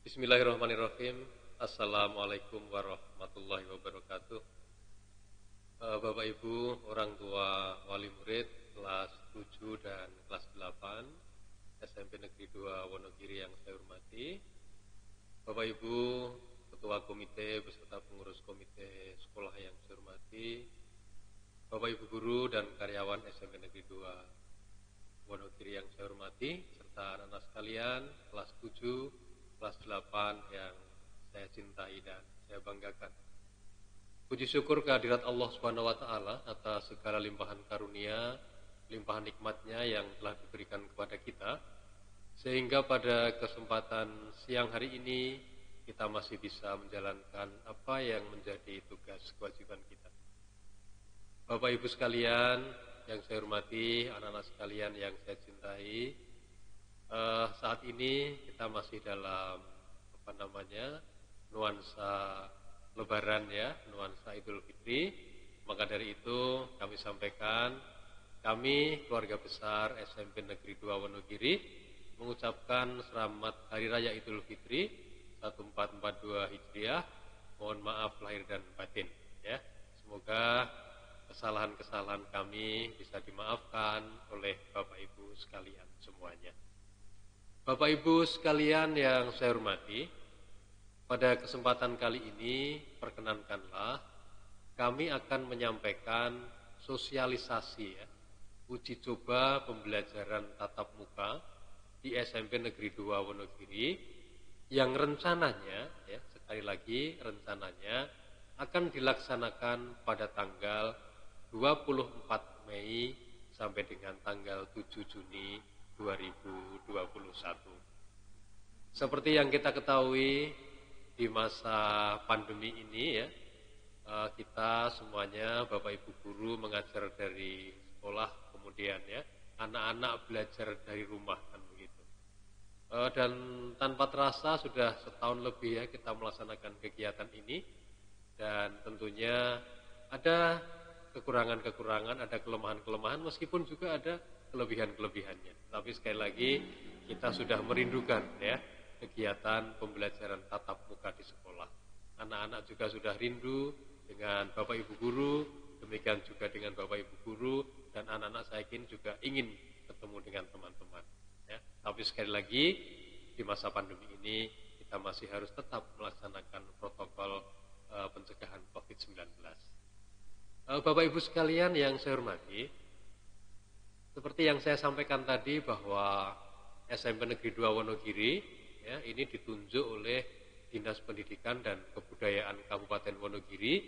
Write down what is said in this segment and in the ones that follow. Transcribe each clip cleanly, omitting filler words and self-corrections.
Bismillahirrahmanirrahim. Assalamualaikum warahmatullahi wabarakatuh. Bapak Ibu, orang tua wali murid kelas 7 dan kelas 8 SMP Negeri 2 Wonogiri yang saya hormati. Bapak Ibu, Ketua Komite beserta pengurus komite sekolah yang saya hormati. Bapak Ibu guru dan karyawan SMP Negeri 2 Wonogiri yang saya hormati, serta anak-anak sekalian kelas 7, kelas 8 yang saya cintai dan saya banggakan. Puji syukur kehadirat Allah Subhanahu wa taala atas segala limpahan karunia, limpahan nikmatnya yang telah diberikan kepada kita, sehingga pada kesempatan siang hari ini kita masih bisa menjalankan apa yang menjadi tugas kewajiban kita. Bapak Ibu sekalian yang saya hormati, anak-anak sekalian yang saya cintai, saat ini kita masih dalam nuansa Lebaran ya, nuansa Idul Fitri. Maka dari itu kami sampaikan, kami keluarga besar SMP Negeri 2 Wonogiri mengucapkan selamat Hari Raya Idul Fitri 1442 Hijriah. Mohon maaf lahir dan batin ya. Semoga kesalahan-kesalahan kami bisa dimaafkan oleh Bapak Ibu sekalian semuanya. Bapak Ibu sekalian yang saya hormati, pada kesempatan kali ini perkenankanlah kami akan menyampaikan sosialisasi ya, uji coba pembelajaran tatap muka di SMP Negeri 2 Wonogiri yang rencananya ya, sekali lagi rencananya akan dilaksanakan pada tanggal 24 Mei sampai dengan tanggal 7 Juni 2021. Seperti yang kita ketahui, di masa pandemi ini ya, kita semuanya Bapak Ibu guru mengajar dari sekolah, kemudian ya anak-anak belajar dari rumah kan begitu. Dan tanpa terasa sudah setahun lebih ya kita melaksanakan kegiatan ini, dan tentunya ada kekurangan-kekurangan, ada kelemahan-kelemahan, meskipun juga ada kelebihan-kelebihannya. Tapi sekali lagi kita sudah merindukan ya kegiatan pembelajaran tatap muka di sekolah. Anak-anak juga sudah rindu dengan Bapak Ibu guru, demikian juga dengan Bapak Ibu guru, dan anak-anak saya yakin juga ingin ketemu dengan teman-teman. Ya. Tapi sekali lagi di masa pandemi ini kita masih harus tetap melaksanakan protokol pencegahan COVID-19. Bapak Ibu sekalian yang saya hormati, seperti yang saya sampaikan tadi bahwa SMP Negeri 2 Wonogiri ya, ini ditunjuk oleh Dinas Pendidikan dan Kebudayaan Kabupaten Wonogiri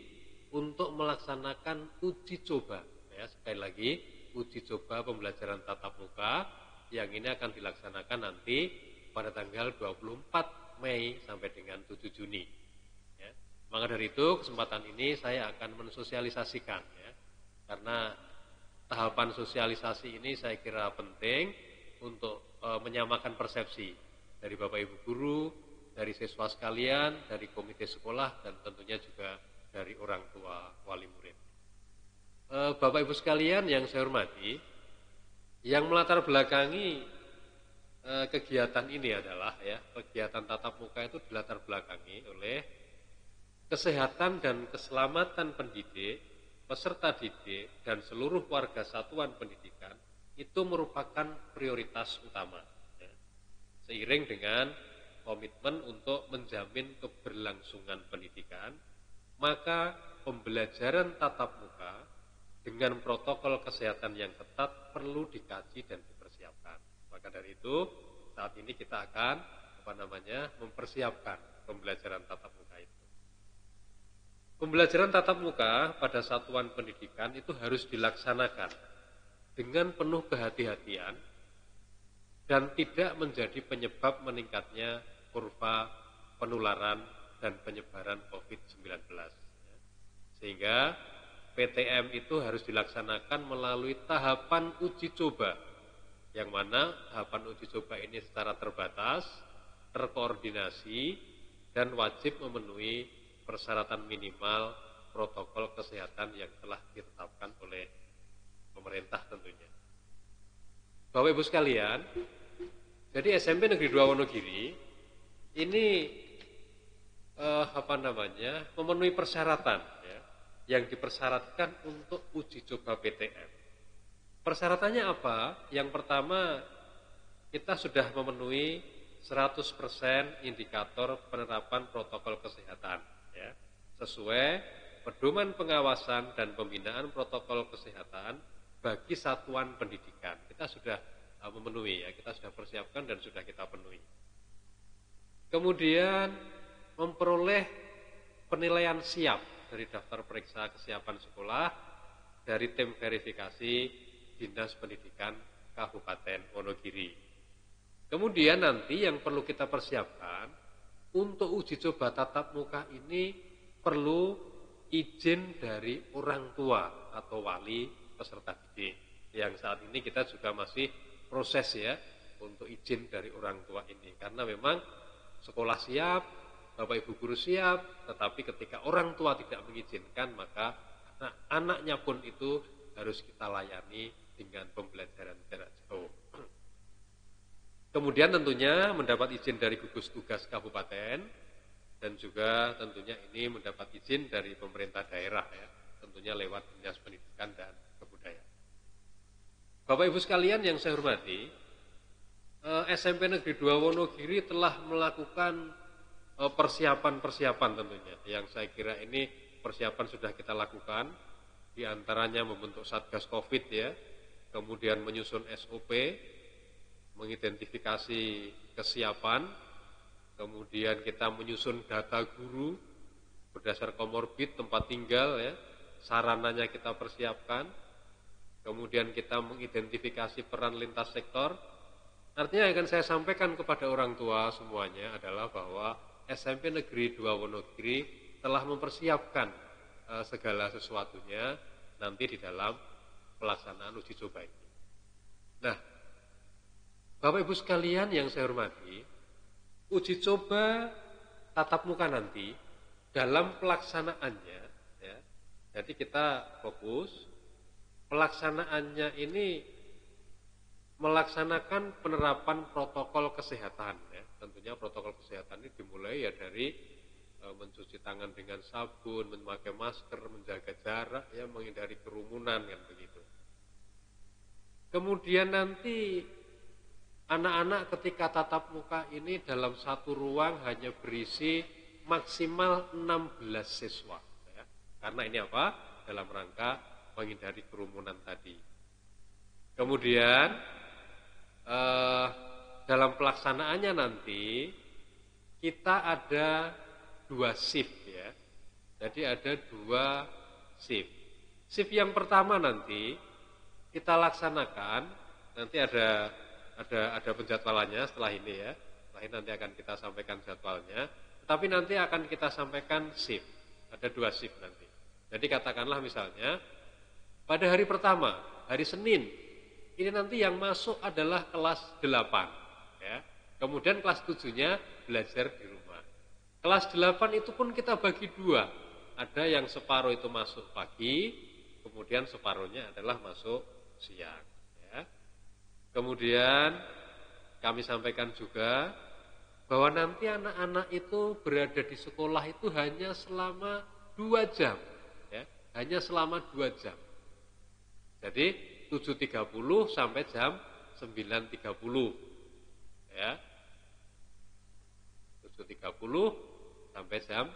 untuk melaksanakan uji coba ya, sekali lagi uji coba pembelajaran tatap muka yang ini akan dilaksanakan nanti pada tanggal 24 Mei sampai dengan 7 Juni ya. Maka dari itu kesempatan ini saya akan mensosialisasikan ya, karena tahapan sosialisasi ini saya kira penting untuk menyamakan persepsi dari Bapak Ibu guru, dari siswa sekalian, dari komite sekolah, dan tentunya juga dari orang tua wali murid. Bapak Ibu sekalian yang saya hormati, yang melatar belakangi kegiatan ini adalah ya, kegiatan tatap muka itu dilatar belakangi oleh kesehatan dan keselamatan pendidik, peserta didik, dan seluruh warga satuan pendidikan itu merupakan prioritas utama. Seiring dengan komitmen untuk menjamin keberlangsungan pendidikan, maka pembelajaran tatap muka dengan protokol kesehatan yang ketat perlu dikaji dan dipersiapkan. Maka dari itu, saat ini kita akan mempersiapkan pembelajaran tatap muka itu. Pembelajaran tatap muka pada satuan pendidikan itu harus dilaksanakan dengan penuh kehati-hatian dan tidak menjadi penyebab meningkatnya kurva penularan dan penyebaran COVID-19. Sehingga PTM itu harus dilaksanakan melalui tahapan uji coba, yang mana tahapan uji coba ini secara terbatas, terkoordinasi, dan wajib memenuhi persyaratan minimal protokol kesehatan yang telah ditetapkan oleh pemerintah tentunya. Bapak Ibu sekalian, jadi SMP Negeri 2 Wonogiri ini memenuhi persyaratan ya, yang dipersyaratkan untuk uji coba PTM. Persyaratannya apa? Yang pertama, kita sudah memenuhi 100% indikator penerapan protokol kesehatan ya, sesuai pedoman pengawasan dan pembinaan protokol kesehatan bagi satuan pendidikan. Kita sudah memenuhi ya, kita sudah persiapkan dan sudah kita penuhi. Kemudian memperoleh penilaian siap dari daftar periksa kesiapan sekolah dari tim verifikasi Dinas Pendidikan Kabupaten Wonogiri. Kemudian nanti yang perlu kita persiapkan untuk uji coba tatap muka ini perlu izin dari orang tua atau wali peserta didik. Yang saat ini kita juga masih proses ya untuk izin dari orang tua ini. Karena memang sekolah siap, Bapak Ibu guru siap, tetapi ketika orang tua tidak mengizinkan maka anak-anaknya pun itu harus kita layani dengan pembelajaran jarak jauh. Kemudian tentunya mendapat izin dari gugus tugas kabupaten dan juga tentunya ini mendapat izin dari pemerintah daerah ya, tentunya lewat Dinas Pendidikan dan Kebudayaan. Bapak Ibu sekalian yang saya hormati, SMP Negeri 2 Wonogiri telah melakukan persiapan-persiapan tentunya, yang saya kira ini persiapan sudah kita lakukan, diantaranya membentuk Satgas Covid ya, kemudian menyusun SOP, mengidentifikasi kesiapan, kemudian kita menyusun data guru berdasar komorbid, tempat tinggal ya, sarananya kita persiapkan, kemudian kita mengidentifikasi peran lintas sektor. Artinya yang akan saya sampaikan kepada orang tua semuanya adalah bahwa SMP Negeri 2 Wonogiri telah mempersiapkan segala sesuatunya nanti di dalam pelaksanaan uji coba ini. Nah, Bapak Ibu sekalian yang saya hormati, uji coba tatap muka nanti dalam pelaksanaannya ya, jadi kita fokus pelaksanaannya ini melaksanakan penerapan protokol kesehatan ya. Tentunya protokol kesehatan ini dimulai ya dari mencuci tangan dengan sabun, memakai masker, menjaga jarak ya, menghindari kerumunan kan begitu. Kemudian nanti anak-anak ketika tatap muka ini dalam satu ruang hanya berisi maksimal 16 siswa ya. Karena ini apa? Dalam rangka menghindari kerumunan tadi. Kemudian dalam pelaksanaannya nanti kita ada 2 shift ya. Jadi ada 2 shift. Shift yang pertama nanti kita laksanakan, nanti ada penjadwalannya setelah ini ya. Setelah ini nanti akan kita sampaikan jadwalnya. Tapi nanti akan kita sampaikan shift. Ada 2 shift nanti. Jadi katakanlah misalnya pada hari pertama, hari Senin, ini nanti yang masuk adalah kelas 8 ya. Kemudian kelas 7-nya belajar di rumah. Kelas 8 itu pun kita bagi 2. Ada yang separuh itu masuk pagi, kemudian separuhnya adalah masuk siang ya. Kemudian kami sampaikan juga bahwa nanti anak-anak itu berada di sekolah itu hanya selama 2 jam ya. Hanya selama 2 jam. Jadi 7.30 sampai jam 9.30 ya. 7.30 sampai jam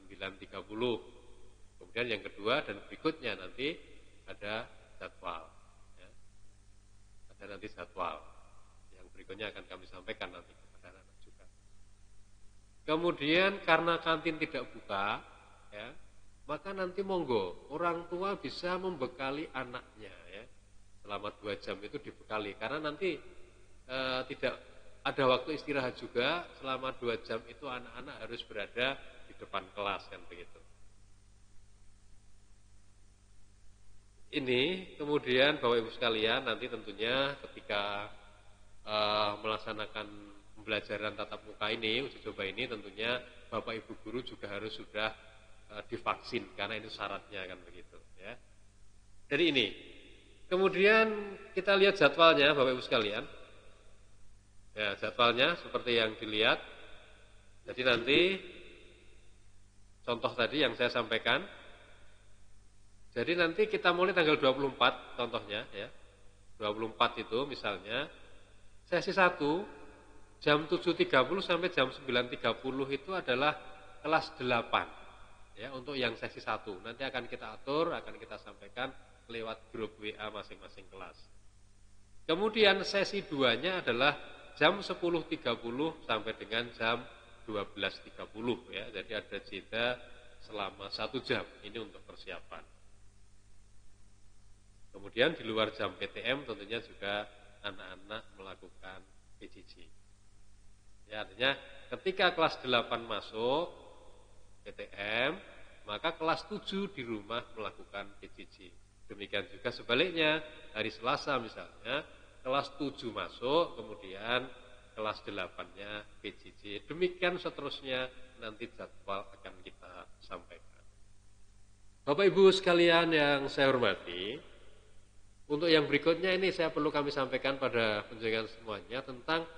9.30. Kemudian yang kedua dan berikutnya nanti ada jadwal ya. Ada nanti jadwal. Yang berikutnya akan kami sampaikan nanti kepada anak-anak juga. Kemudian karena kantin tidak buka ya, maka nanti monggo orang tua bisa membekali anaknya ya. Selama 2 jam itu dibekali, karena nanti tidak ada waktu istirahat juga. Selama 2 jam itu anak-anak harus berada di depan kelas kan begitu. Ini kemudian Bapak Ibu sekalian nanti tentunya ketika melaksanakan pembelajaran tatap muka ini, uji coba ini, tentunya Bapak Ibu guru juga harus sudah divaksin karena itu syaratnya kan begitu ya. Jadi ini. Kemudian kita lihat jadwalnya Bapak Ibu sekalian. Ya, jadwalnya seperti yang dilihat. Jadi nanti contoh tadi yang saya sampaikan. Jadi nanti kita mulai tanggal 24 contohnya ya. 24 itu misalnya sesi 1 jam 7.30 sampai jam 9.30 itu adalah kelas 8 ya untuk yang sesi 1. Nanti akan kita atur, akan kita sampaikan lewat grup WA masing-masing kelas. Kemudian sesi 2-nya adalah jam 10.30 sampai dengan jam 12.30 ya. Jadi ada jeda selama 1 jam ini untuk persiapan. Kemudian di luar jam PTM tentunya juga anak-anak melakukan PJJ. Ya, artinya ketika kelas 8 masuk PTM, maka kelas 7 di rumah melakukan PJJ. Demikian juga sebaliknya, hari Selasa misalnya, kelas 7 masuk, kemudian kelas 8-nya PJJ. Demikian seterusnya nanti jadwal akan kita sampaikan. Bapak Ibu sekalian yang saya hormati, untuk yang berikutnya ini saya perlu kami sampaikan pada penjagaan semuanya tentang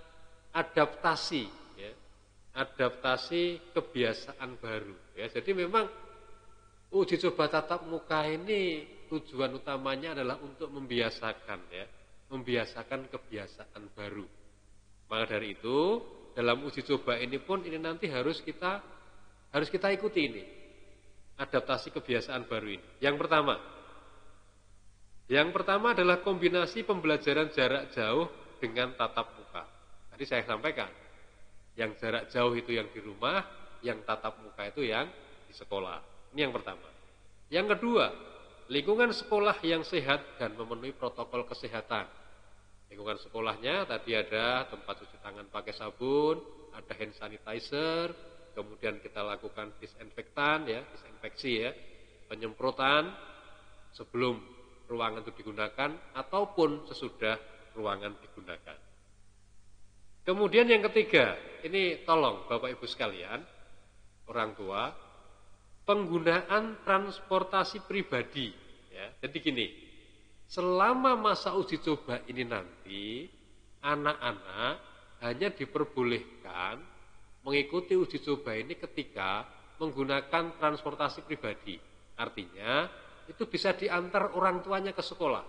adaptasi, ya, adaptasi kebiasaan baru. Ya. Jadi memang uji coba tatap muka ini tujuan utamanya adalah untuk membiasakan, ya, membiasakan kebiasaan baru. Maka dari itu dalam uji coba ini pun ini nanti harus kita ikuti ini adaptasi kebiasaan baru ini. Yang pertama adalah kombinasi pembelajaran jarak jauh dengan tatap muka. Tadi saya sampaikan, yang jarak jauh itu yang di rumah, yang tatap muka itu yang di sekolah. Ini yang pertama. Yang kedua, lingkungan sekolah yang sehat dan memenuhi protokol kesehatan. Lingkungan sekolahnya tadi ada tempat cuci tangan pakai sabun, ada hand sanitizer, kemudian kita lakukan disinfektan, ya, disinfeksi, ya, penyemprotan sebelum ruangan itu digunakan ataupun sesudah ruangan digunakan. Kemudian yang ketiga, ini tolong Bapak Ibu sekalian, orang tua, penggunaan transportasi pribadi. Ya. Jadi gini, selama masa uji coba ini nanti, anak-anak hanya diperbolehkan mengikuti uji coba ini ketika menggunakan transportasi pribadi. Artinya, itu bisa diantar orang tuanya ke sekolah.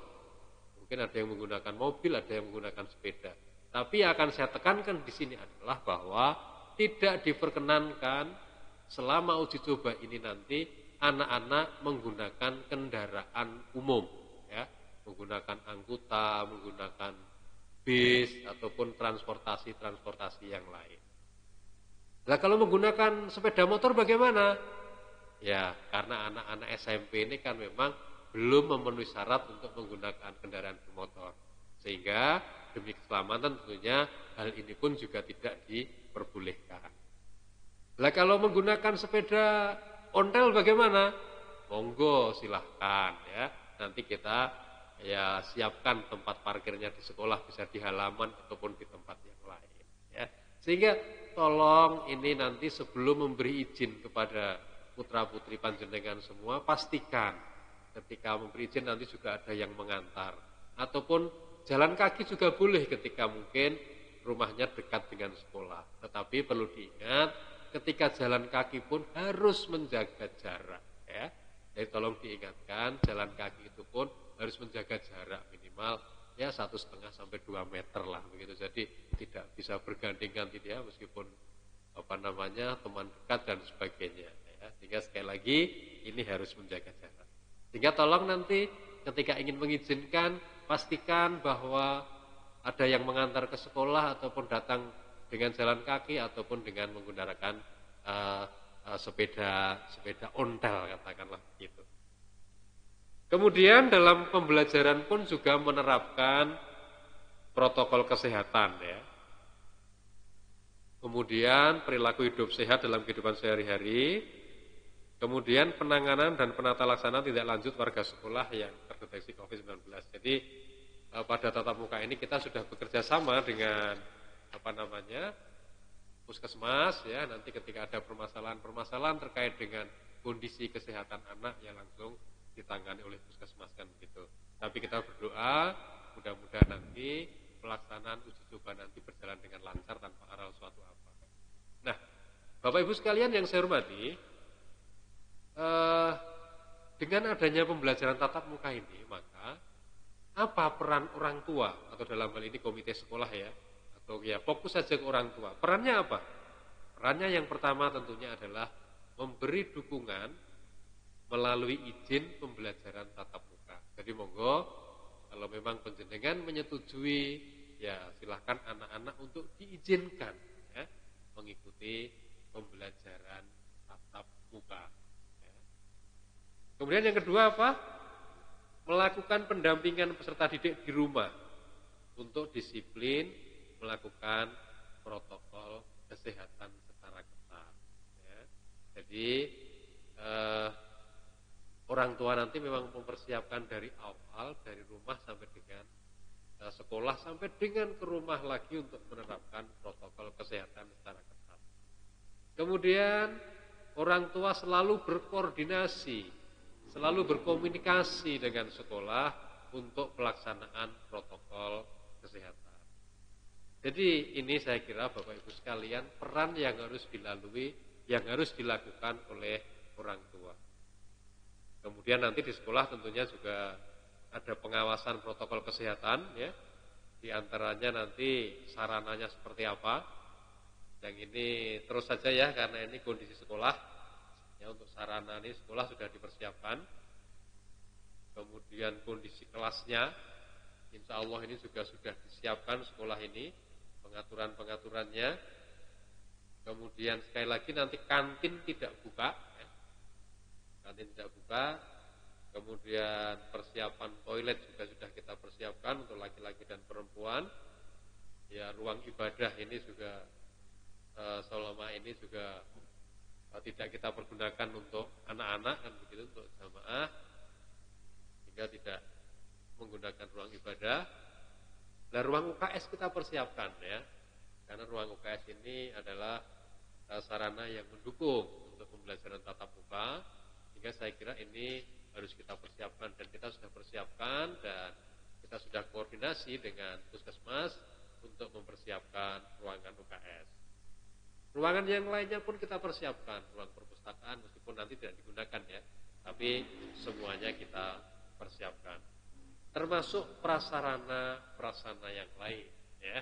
Mungkin ada yang menggunakan mobil, ada yang menggunakan sepeda. Tapi yang akan saya tekankan di sini adalah bahwa tidak diperkenankan selama uji coba ini nanti anak-anak menggunakan kendaraan umum, ya, menggunakan angkutan, menggunakan bis ataupun transportasi yang lain. Nah, kalau menggunakan sepeda motor bagaimana? Ya, karena anak-anak SMP ini kan memang belum memenuhi syarat untuk menggunakan kendaraan bermotor. Sehingga demi keselamatan tentunya hal ini pun juga tidak diperbolehkan. Nah, kalau menggunakan sepeda ontel bagaimana? Monggo silahkan ya. Nanti kita ya siapkan tempat parkirnya di sekolah, bisa di halaman ataupun di tempat yang lain. Ya. Sehingga tolong ini nanti sebelum memberi izin kepada putra-putri panjenengan semua, pastikan ketika memberi izin nanti juga ada yang mengantar. Ataupun jalan kaki juga boleh ketika mungkin rumahnya dekat dengan sekolah. Tetapi perlu diingat, ketika jalan kaki pun harus menjaga jarak. Ya. Jadi tolong diingatkan, jalan kaki itu pun harus menjaga jarak minimal ya 1,5 sampai 2 meter lah begitu. Jadi tidak bisa bergandengan tidak, meskipun teman dekat dan sebagainya. Sehingga sekali lagi ini harus menjaga jarak. Sehingga tolong nanti ketika ingin mengizinkan, pastikan bahwa ada yang mengantar ke sekolah ataupun datang dengan jalan kaki ataupun dengan menggunakan sepeda ontel katakanlah begitu. Kemudian dalam pembelajaran pun juga menerapkan protokol kesehatan ya. Kemudian perilaku hidup sehat dalam kehidupan sehari-hari. Kemudian penanganan dan penata laksanaan tindak lanjut warga sekolah yang terdeteksi COVID-19. Jadi pada tatap muka ini kita sudah bekerja sama dengan puskesmas ya. Nanti ketika ada permasalahan terkait dengan kondisi kesehatan anak yang langsung ditangani oleh puskesmas kan begitu. Tapi kita berdoa mudah-mudahan nanti pelaksanaan uji coba nanti berjalan dengan lancar tanpa ada suatu apa. Nah, Bapak Ibu sekalian yang saya hormati, dengan adanya pembelajaran tatap muka ini, maka apa peran orang tua atau dalam hal ini komite sekolah ya, atau ya fokus saja ke orang tua. Perannya apa? Perannya yang pertama tentunya adalah memberi dukungan melalui izin pembelajaran tatap muka. Jadi monggo kalau memang panjenengan menyetujui, ya silahkan anak-anak untuk diizinkan ya, mengikuti pembelajaran tatap muka. Ya. Kemudian yang kedua apa? Melakukan pendampingan peserta didik di rumah untuk disiplin melakukan protokol kesehatan secara ketat. Ya. Jadi orang tua nanti memang mempersiapkan dari awal, dari rumah sampai dengan sekolah, sampai dengan ke rumah lagi untuk menerapkan protokol kesehatan secara ketat. Kemudian orang tua selalu berkoordinasi, selalu berkomunikasi dengan sekolah untuk pelaksanaan protokol kesehatan. Jadi ini saya kira Bapak Ibu sekalian peran yang harus dilalui, yang harus dilakukan oleh orang tua. Kemudian nanti di sekolah tentunya juga ada pengawasan protokol kesehatan ya. Di antaranya nanti sarananya seperti apa. Yang ini terus saja ya karena ini kondisi sekolah. Ya untuk sarana ini sekolah sudah dipersiapkan. Kemudian kondisi kelasnya insya Allah ini juga sudah disiapkan sekolah ini, pengaturan-pengaturannya. Kemudian sekali lagi nanti kantin tidak buka ya. Kantin tidak buka. Kemudian persiapan toilet juga sudah kita persiapkan untuk laki-laki dan perempuan. Ya ruang ibadah ini juga selama ini juga tidak kita pergunakan untuk anak-anak kan begitu, untuk jamaah, sehingga tidak menggunakan ruang ibadah. Nah ruang UKS kita persiapkan ya, karena ruang UKS ini adalah sarana yang mendukung untuk pembelajaran tatap muka, sehingga saya kira ini harus kita persiapkan dan kita sudah persiapkan dan kita sudah koordinasi dengan Puskesmas untuk mempersiapkan ruangan UKS. Ruangan yang lainnya pun kita persiapkan, ruang perpustakaan meskipun nanti tidak digunakan ya, tapi semuanya kita persiapkan. Termasuk prasarana yang lain ya.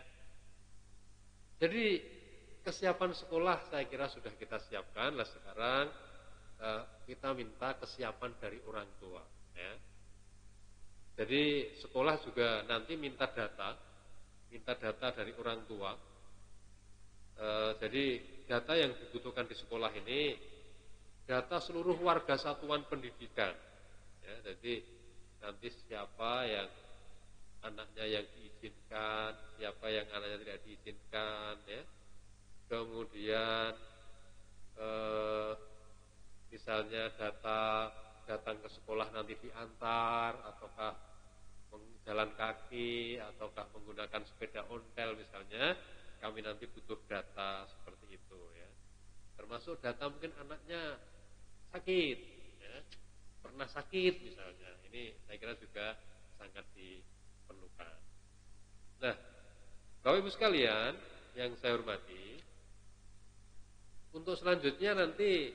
Jadi kesiapan sekolah saya kira sudah kita siapkan. Lah sekarang kita minta kesiapan dari orang tua ya. Jadi sekolah juga nanti minta data dari orang tua. Jadi data yang dibutuhkan di sekolah ini data seluruh warga satuan pendidikan ya. Jadi nanti siapa yang anaknya yang diizinkan, siapa yang anaknya tidak diizinkan ya. Kemudian misalnya data datang ke sekolah nanti diantar, ataukah jalan kaki, ataukah menggunakan sepeda ontel misalnya, kami nanti butuh data seperti itu ya. Termasuk data mungkin anaknya sakit, ya, pernah sakit misalnya, ini saya kira juga sangat diperlukan. Nah, Bapak Ibu sekalian yang saya hormati, untuk selanjutnya nanti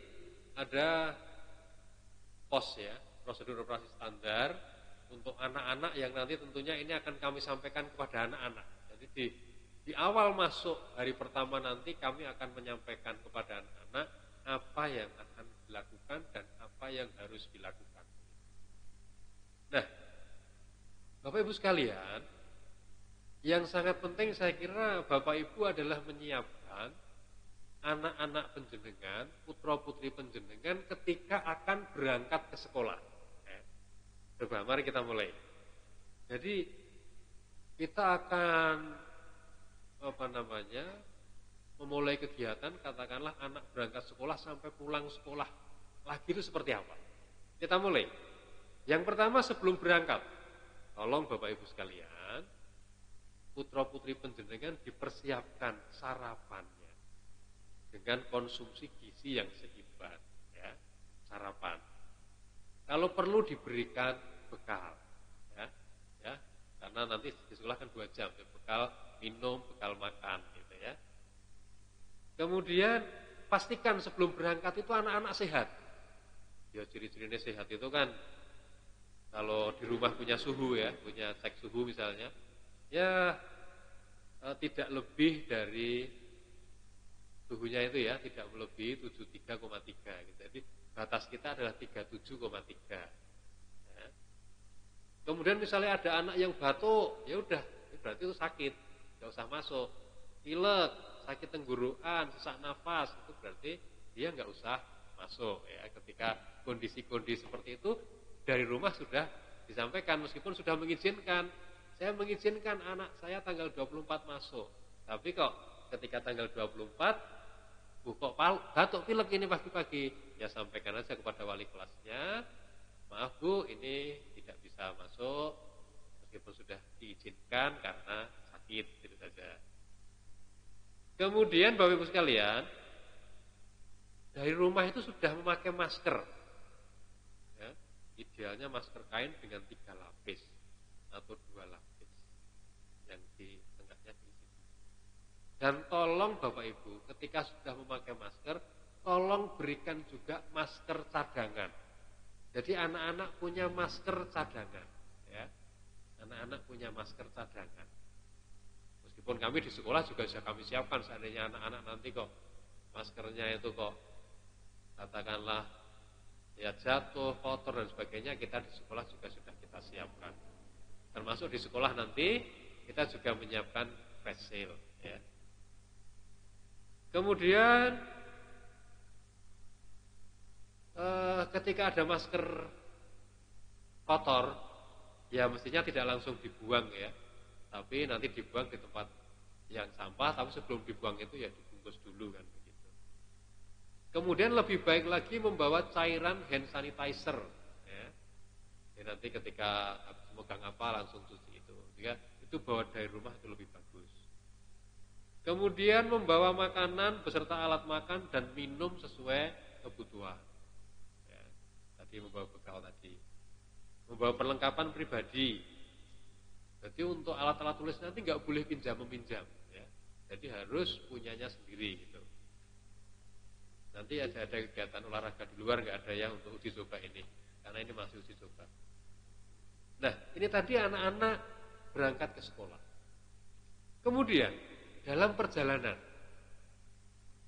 ada POS ya, prosedur operasi standar untuk anak-anak yang nanti tentunya ini akan kami sampaikan kepada anak-anak. Jadi di awal masuk hari pertama nanti kami akan menyampaikan kepada anak-anak apa yang akan dilakukan dan apa yang harus dilakukan. Nah, Bapak Ibu sekalian, yang sangat penting saya kira Bapak Ibu adalah menyiapkan anak-anak penjenengan, putra-putri penjenengan ketika akan berangkat ke sekolah. Coba mari kita mulai. Jadi kita akan memulai kegiatan, katakanlah anak berangkat sekolah sampai pulang sekolah lagi itu seperti apa? Kita mulai. Yang pertama sebelum berangkat, tolong Bapak Ibu sekalian, putra-putri penjenengan dipersiapkan sarapannya dengan konsumsi gizi yang seimbang, ya, sarapan. Kalau perlu diberikan bekal, ya, karena nanti di sekolah kan 2 jam, ya, bekal minum, bekal makan, gitu ya. Kemudian pastikan sebelum berangkat itu anak-anak sehat. Ya ciri-cirinya sehat itu kan kalau di rumah punya suhu ya, punya cek suhu misalnya, ya tidak lebih dari suhunya itu ya, tidak melebihi 73,3 gitu. Jadi batas kita adalah 37,3. Ya. Kemudian misalnya ada anak yang batuk, ya udah, berarti itu sakit, nggak usah masuk. Pilek, sakit tenggorokan, sesak nafas, itu berarti dia nggak usah masuk ya. Ketika kondisi-kondisi seperti itu dari rumah sudah disampaikan, meskipun sudah mengizinkan, saya mengizinkan anak saya tanggal 24 masuk, tapi kok ketika tanggal 24 Bu kok batuk pilek ini pagi-pagi, ya sampaikan aja kepada wali kelasnya, maaf Bu ini tidak bisa masuk meskipun sudah diizinkan karena sakit, gitu saja. Kemudian Bapak Ibu sekalian, dari rumah itu sudah memakai masker. Ya, idealnya masker kain dengan 3 lapis atau 2 lapis yang di tengahnya diisi. Dan tolong Bapak Ibu, ketika sudah memakai masker, tolong berikan juga masker cadangan. Jadi anak-anak punya masker cadangan, ya. Anak-anak punya masker cadangan. Meskipun kami di sekolah juga sudah kami siapkan, seandainya anak-anak nanti kok maskernya itu kok katakanlah ya jatuh, kotor dan sebagainya, kita di sekolah juga sudah kita siapkan. Termasuk di sekolah nanti kita juga menyiapkan face shield, ya. Kemudian ketika ada masker kotor, ya mestinya tidak langsung dibuang ya, tapi nanti dibuang di tempat yang sampah, tapi sebelum dibuang itu ya dibungkus dulu kan begitu. Kemudian lebih baik lagi membawa cairan hand sanitizer ya. Jadi nanti ketika habis megang apa langsung cuci itu. Jika itu bawa dari rumah itu lebih bagus. Kemudian membawa makanan beserta alat makan dan minum sesuai kebutuhan. Ya, tadi membawa bekal tadi. Membawa perlengkapan pribadi. Jadi untuk alat-alat tulis nanti nggak boleh pinjam-meminjam. Ya. Jadi harus punyanya sendiri gitu. Nanti ada kegiatan olahraga di luar nggak ada ya untuk uji coba ini. Karena ini masih uji coba. Nah ini tadi anak-anak berangkat ke sekolah. Kemudian dalam perjalanan,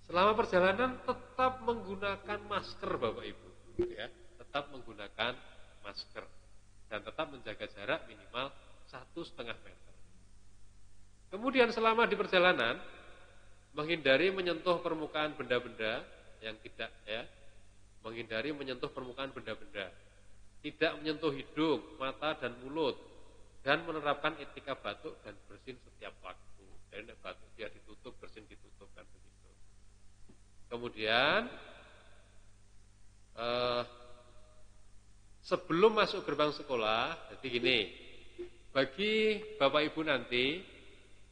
selama perjalanan tetap menggunakan masker Bapak Ibu, ya, tetap menggunakan masker dan tetap menjaga jarak minimal 1,5 meter. Kemudian selama di perjalanan menghindari menyentuh permukaan benda-benda yang tidak ya, menghindari menyentuh permukaan benda-benda, tidak menyentuh hidung, mata dan mulut, dan menerapkan etika batuk dan bersin setiap waktu. Jadi batuk dia ditutup, bersin ditutup kan begitu. Kemudian sebelum masuk gerbang sekolah, jadi gini, bagi Bapak Ibu nanti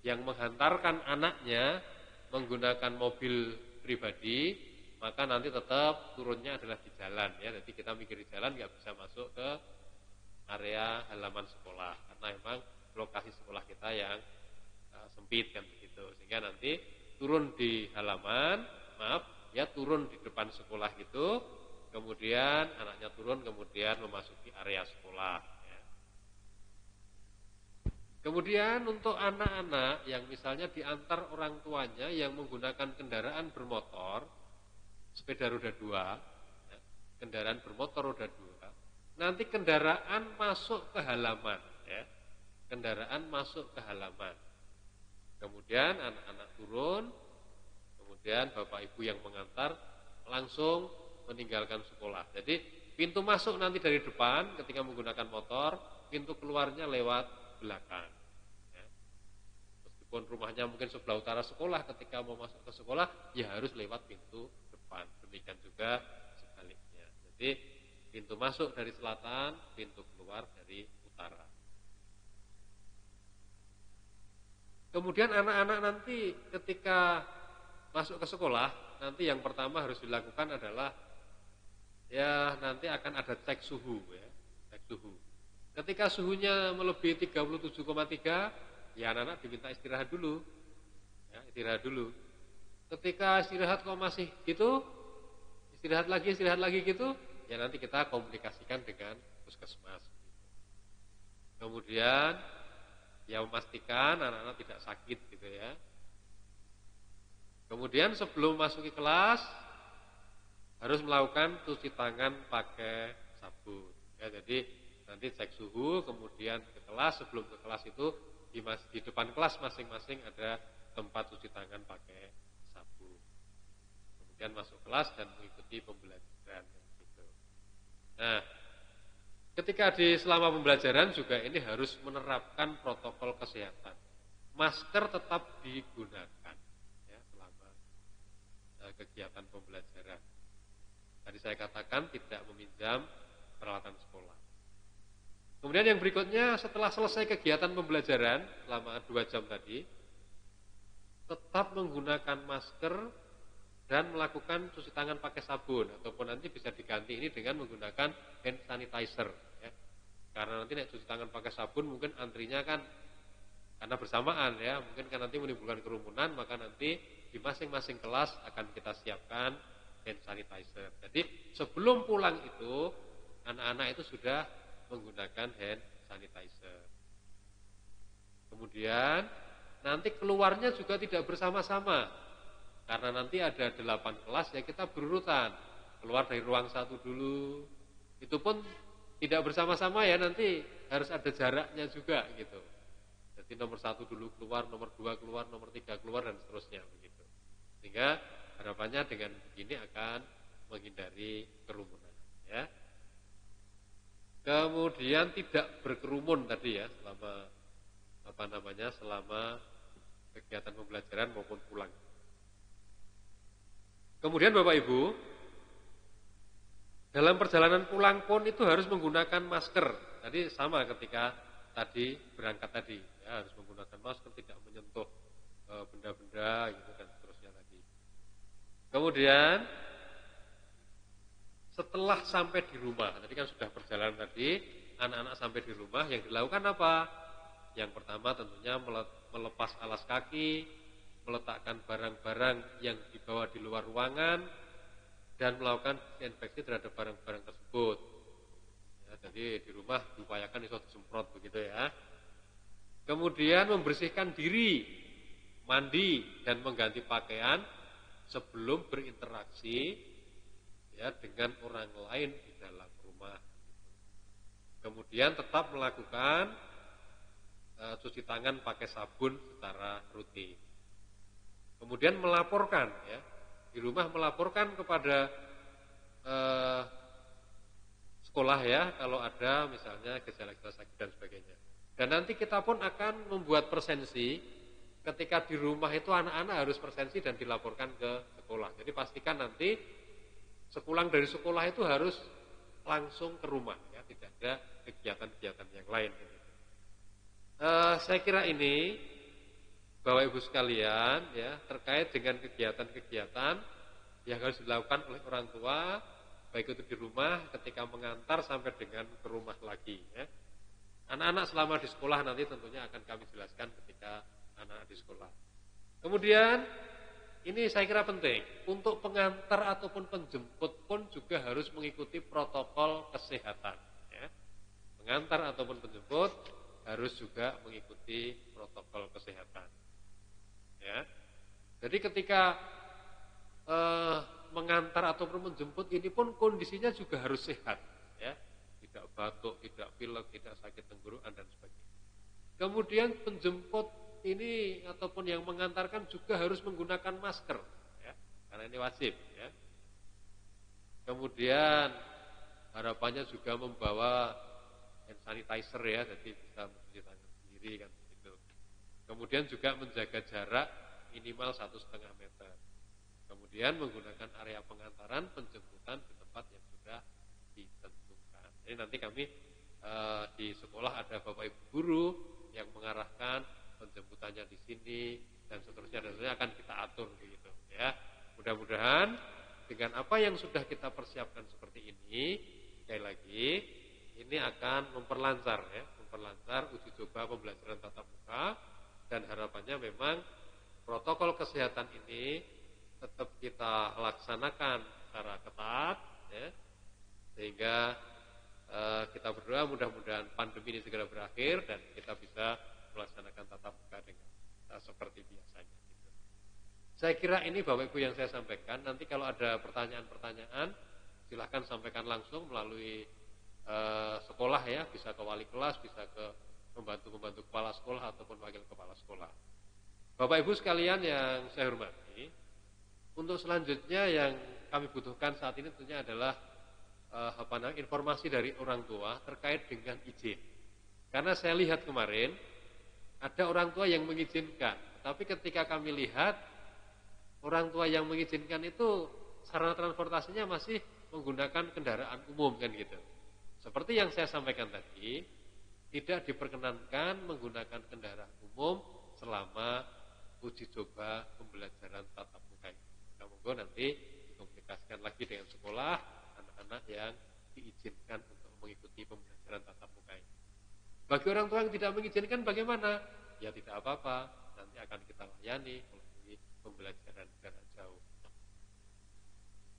yang menghantarkan anaknya menggunakan mobil pribadi, maka nanti tetap turunnya adalah di jalan ya. Jadi kita mikir di jalan, nggak bisa masuk ke area halaman sekolah karena memang lokasi sekolah kita yang sempit kan begitu, sehingga nanti turun di halaman, turun di depan sekolah gitu, kemudian anaknya turun, kemudian memasuki area sekolah ya. Kemudian untuk anak-anak yang misalnya diantar orang tuanya yang menggunakan kendaraan bermotor, sepeda roda 2 ya, kendaraan bermotor roda 2, nanti kendaraan masuk ke halaman ya, kendaraan masuk ke halaman. Kemudian anak-anak turun, kemudian Bapak Ibu yang mengantar langsung meninggalkan sekolah. Jadi pintu masuk nanti dari depan ketika menggunakan motor, pintu keluarnya lewat belakang. Ya. Meskipun rumahnya mungkin sebelah utara sekolah, ketika mau masuk ke sekolah, ya harus lewat pintu depan. Demikian juga sebaliknya. Jadi pintu masuk dari selatan, pintu keluar dari utara. Kemudian anak-anak nanti ketika masuk ke sekolah, nanti yang pertama harus dilakukan adalah ya nanti akan ada cek suhu ya, cek suhu. Ketika suhunya melebihi 37,3, ya anak-anak diminta istirahat dulu. Ya, istirahat dulu. Ketika istirahat kok masih gitu, istirahat lagi gitu, ya nanti kita komunikasikan dengan puskesmas. Kemudian ya memastikan anak-anak tidak sakit gitu ya. Kemudian sebelum masuki kelas harus melakukan cuci tangan pakai sabun. Ya, jadi nanti cek suhu, kemudian ke kelas. Sebelum ke kelas itu di depan kelas masing-masing ada tempat cuci tangan pakai sabun. Kemudian masuk kelas dan mengikuti pembelajaran. Gitu. Nah, ketika selama pembelajaran juga ini harus menerapkan protokol kesehatan. Masker tetap digunakan ya, selama kegiatan pembelajaran. Tadi saya katakan tidak meminjam peralatan sekolah. Kemudian yang berikutnya setelah selesai kegiatan pembelajaran selama 2 jam tadi, tetap menggunakan masker dan melakukan cuci tangan pakai sabun, ataupun nanti bisa diganti ini dengan menggunakan hand sanitizer ya. Karena nanti cuci tangan pakai sabun mungkin antrinya kan karena bersamaan ya, mungkin kan nanti menimbulkan kerumunan, maka nanti di masing-masing kelas akan kita siapkan hand sanitizer. Jadi sebelum pulang itu anak-anak itu sudah menggunakan hand sanitizer. Kemudian nanti keluarnya juga tidak bersama-sama. Karena nanti ada 8 kelas ya kita berurutan. Keluar dari ruang 1 dulu. Itu pun tidak bersama-sama ya, nanti harus ada jaraknya juga gitu. Jadi nomor 1 dulu keluar, nomor 2 keluar, nomor 3 keluar dan seterusnya begitu. Sehingga harapannya dengan begini akan menghindari kerumunan ya. Kemudian tidak berkerumun tadi ya selama kegiatan pembelajaran maupun pulang. Kemudian Bapak Ibu, dalam perjalanan pulang pun itu harus menggunakan masker. Tadi sama ketika tadi berangkat tadi ya, harus menggunakan masker, tidak menyentuh benda-benda gitu dan seterusnya tadi. Kemudian setelah sampai di rumah, tadi kan sudah perjalanan tadi, anak-anak sampai di rumah, yang dilakukan apa? Yang pertama tentunya melepas alas kaki, meletakkan barang-barang yang dibawa di luar ruangan, dan melakukan disinfeksi terhadap barang-barang tersebut. Ya, jadi di rumah diupayakan iso disemprot begitu ya. Kemudian membersihkan diri, mandi dan mengganti pakaian sebelum berinteraksi ya dengan orang lain di dalam rumah. Kemudian tetap melakukan cuci tangan pakai sabun secara rutin. Kemudian melaporkan ya, di rumah melaporkan kepada sekolah ya kalau ada misalnya gejala-gejala sakit dan sebagainya. Dan nanti kita pun akan membuat presensi ketika di rumah itu anak-anak harus presensi dan dilaporkan ke sekolah. Jadi pastikan nanti sepulang dari sekolah itu harus langsung ke rumah ya, tidak ada kegiatan-kegiatan yang lain. Saya kira ini Bapak Ibu sekalian ya terkait dengan kegiatan-kegiatan yang harus dilakukan oleh orang tua baik itu di rumah ketika mengantar sampai dengan ke rumah lagi ya. Anak-anak selama di sekolah nanti tentunya akan kami jelaskan ketika anak di sekolah. Kemudian ini saya kira penting untuk pengantar ataupun penjemput pun juga harus mengikuti protokol kesehatan ya. Pengantar ataupun penjemput harus juga mengikuti protokol kesehatan ya. Jadi ketika mengantar ataupun menjemput ini pun kondisinya juga harus sehat ya. Tidak batuk, tidak pilek, tidak sakit tenggorokan dan sebagainya. Kemudian penjemput ini ataupun yang mengantarkan juga harus menggunakan masker ya, karena ini wajib ya. Kemudian harapannya juga membawa hand sanitizer ya, jadi bisa mencuci tangan sendiri kan begitu. Kemudian juga menjaga jarak minimal 1,5 meter. Kemudian menggunakan area pengantaran penjemputan di tempat yang sudah ditentukan. Jadi nanti kami di sekolah ada Bapak Ibu guru yang mengarahkan penjemputannya di sini dan seterusnya akan kita atur begitu ya. Mudah-mudahan dengan apa yang sudah kita persiapkan seperti ini, sekali lagi ini akan memperlancar uji coba pembelajaran tatap muka dan harapannya memang protokol kesehatan ini tetap kita laksanakan secara ketat, ya, sehingga kita berdoa mudah-mudahan pandemi ini segera berakhir dan kita bisa melaksanakan tatap muka dengan seperti biasanya. Gitu. Saya kira ini Bapak Ibu yang saya sampaikan. Nanti kalau ada pertanyaan-pertanyaan, silahkan sampaikan langsung melalui sekolah ya, bisa ke wali kelas, bisa ke pembantu-pembantu kepala sekolah ataupun wakil kepala sekolah. Bapak Ibu sekalian yang saya hormati, untuk selanjutnya yang kami butuhkan saat ini tentunya adalah informasi dari orang tua terkait dengan izin. Karena saya lihat kemarin ada orang tua yang mengizinkan, tapi ketika kami lihat orang tua yang mengizinkan itu sarana transportasinya masih menggunakan kendaraan umum kan gitu. Seperti yang saya sampaikan tadi, tidak diperkenankan menggunakan kendaraan umum selama uji coba pembelajaran tatap muka. Nah, monggo nanti dikomunikasikan lagi dengan sekolah anak-anak yang diizinkan untuk mengikuti pembelajaran tatap muka ini. Bagi orang tua yang tidak mengizinkan bagaimana? Ya tidak apa-apa, nanti akan kita layani melalui pembelajaran jarak jauh.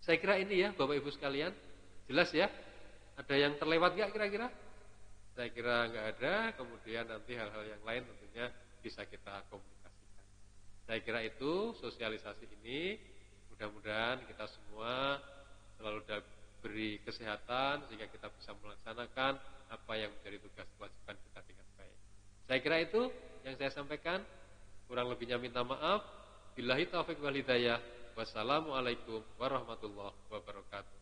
Saya kira ini ya Bapak Ibu sekalian, jelas ya? Ada yang terlewat nggak kira-kira? Saya kira nggak ada, kemudian nanti hal-hal yang lain tentunya bisa kita komunikasikan. Saya kira itu sosialisasi ini, mudah-mudahan kita semua selalu diberi kesehatan sehingga kita bisa melaksanakan apa yang menjadi tugas kewajiban kita dengan baik. Saya kira itu yang saya sampaikan, kurang lebihnya minta maaf. Billahi taufiq wal hidayah. Wassalamualaikum warahmatullahi wabarakatuh.